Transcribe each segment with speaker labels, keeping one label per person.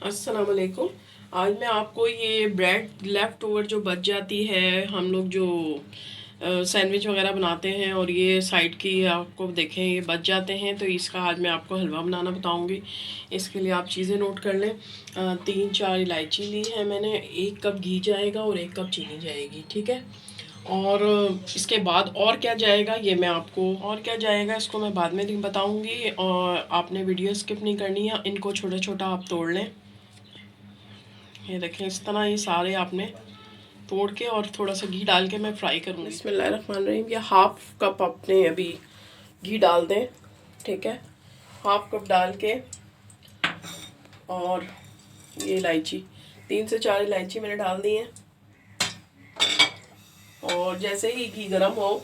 Speaker 1: अस्सलाम वालेकुम। आज मैं आपको ये ब्रेड लेफ़्ट ओवर जो बच जाती है, हम लोग जो सैंडविच वगैरह बनाते हैं और ये साइड की आपको देखें ये बच जाते हैं, तो इसका आज मैं आपको हलवा बनाना बताऊंगी। इसके लिए आप चीज़ें नोट कर लें। 3-4 इलायची ली है मैंने, 1 कप घी जाएगा और 1 कप चीनी जाएगी, ठीक है। और इसके बाद और क्या जाएगा ये मैं आपको और क्या जाएगा इसको मैं बाद में बताऊंगी। और आपने वीडियो स्किप नहीं करनी है, इनको छोटा छोटा आप तोड़ लें। ये देखें इस तरह ये सारे आपने तोड़ के और थोड़ा सा घी डाल के मैं फ्राई करूँगी। बिस्मिल्लाहिर्रहमानिर्रहीम। ये हाफ कप अपने अभी घी डाल दें, ठीक है। हाफ कप डाल के और ये इलायची 3 से 4 इलायची मैंने डाल दी है। और जैसे ही घी गर्म हो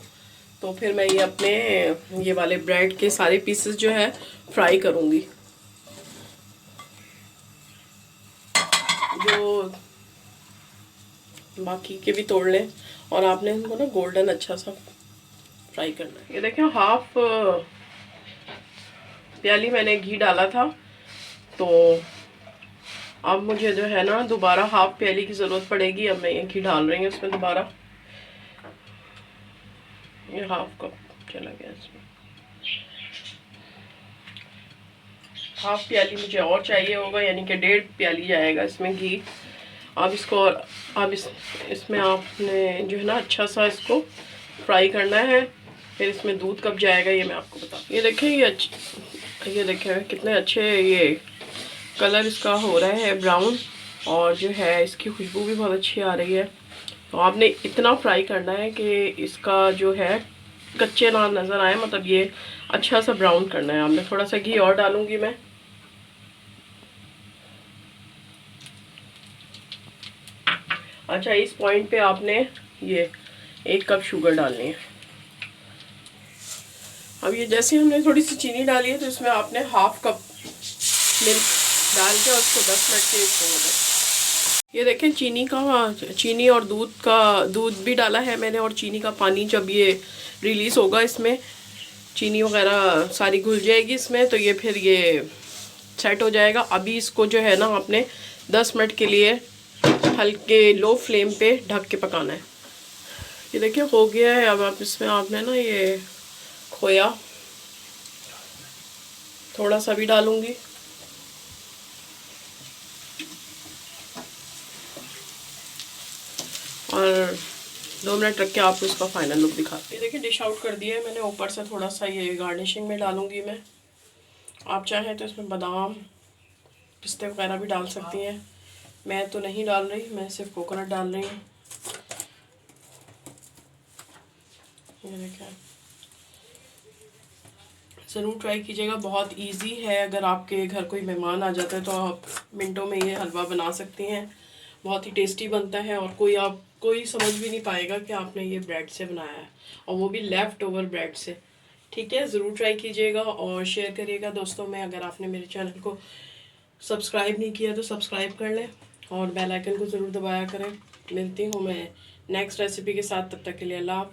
Speaker 1: तो फिर मैं ये अपने ये वाले ब्रेड के सारे पीसेस जो है फ्राई करूँगी। जो बाकी के भी तोड़ लें और आपने इनको ना गोल्डन अच्छा सा फ्राई करना है। ये देखें हाफ प्याली मैंने घी डाला था, तो अब मुझे जो है ना दोबारा हाफ प्याली की ज़रूरत पड़ेगी। अब मैं ये घी डाल रही हूँ इसमें दोबारा। ये हाफ कप चला गया इसमें, हाफ प्याली मुझे और चाहिए होगा, यानी कि 1.5 प्याली जाएगा इसमें घी। अब इसको अब इसमें आपने जो है ना अच्छा सा इसको फ्राई करना है। फिर इसमें दूध कब जाएगा ये मैं आपको बता। ये देखें ये देखें कितने अच्छे ये कलर इसका हो रहा है ब्राउन, और जो है इसकी खुशबू भी बहुत अच्छी आ रही है। तो आपने इतना फ्राई करना है कि इसका जो है कच्चे ना नज़र आए, मतलब ये अच्छा सा ब्राउन करना है आपने। थोड़ा सा घी और डालूंगी मैं। अच्छा, इस पॉइंट पे आपने ये 1 कप शुगर डालनी है। अब ये जैसे हमने थोड़ी सी चीनी डाली है तो इसमें आपने हाफ कप मिल्क डाल के उसको 10 मिनट के लिए छोड़ दें। ये देखें चीनी और दूध भी डाला है मैंने, और चीनी का पानी जब ये रिलीज़ होगा इसमें चीनी वगैरह सारी घुल जाएगी इसमें, तो ये फिर ये सेट हो जाएगा। अभी इसको जो है ना आपने 10 मिनट के लिए हल्के लो फ्लेम पे ढक के पकाना है। ये देखिए हो गया है। अब आप इसमें आपने ना ये खोया थोड़ा सा भी डालूंगी, और 2 मिनट रख के आपको इसका फाइनल लुक दिखाती है। देखिए डिश आउट कर दिया है मैंने। ऊपर से थोड़ा सा ये गार्निशिंग में डालूंगी मैं। आप चाहें तो इसमें बादाम पिस्ते वगैरह भी डाल सकती हैं। मैं तो नहीं डाल रही, मैं सिर्फ कोकोनट डाल रही हूँ। ये देखें, ज़रूर ट्राई कीजिएगा। बहुत इजी है। अगर आपके घर कोई मेहमान आ जाता है तो आप मिनटों में ये हलवा बना सकती हैं। बहुत ही टेस्टी बनता है और कोई समझ भी नहीं पाएगा कि आपने ये ब्रेड से बनाया है, और वो भी लेफ़्ट ओवर ब्रेड से। ठीक है, ज़रूर ट्राई कीजिएगा और शेयर करिएगा दोस्तों में। अगर आपने मेरे चैनल को सब्सक्राइब नहीं किया तो सब्सक्राइब कर लें और बेल आइकन को ज़रूर दबाया करें। मिलती हूँ मैं नेक्स्ट रेसिपी के साथ, तब तक के लिए अल्लाह हाफ़िज़।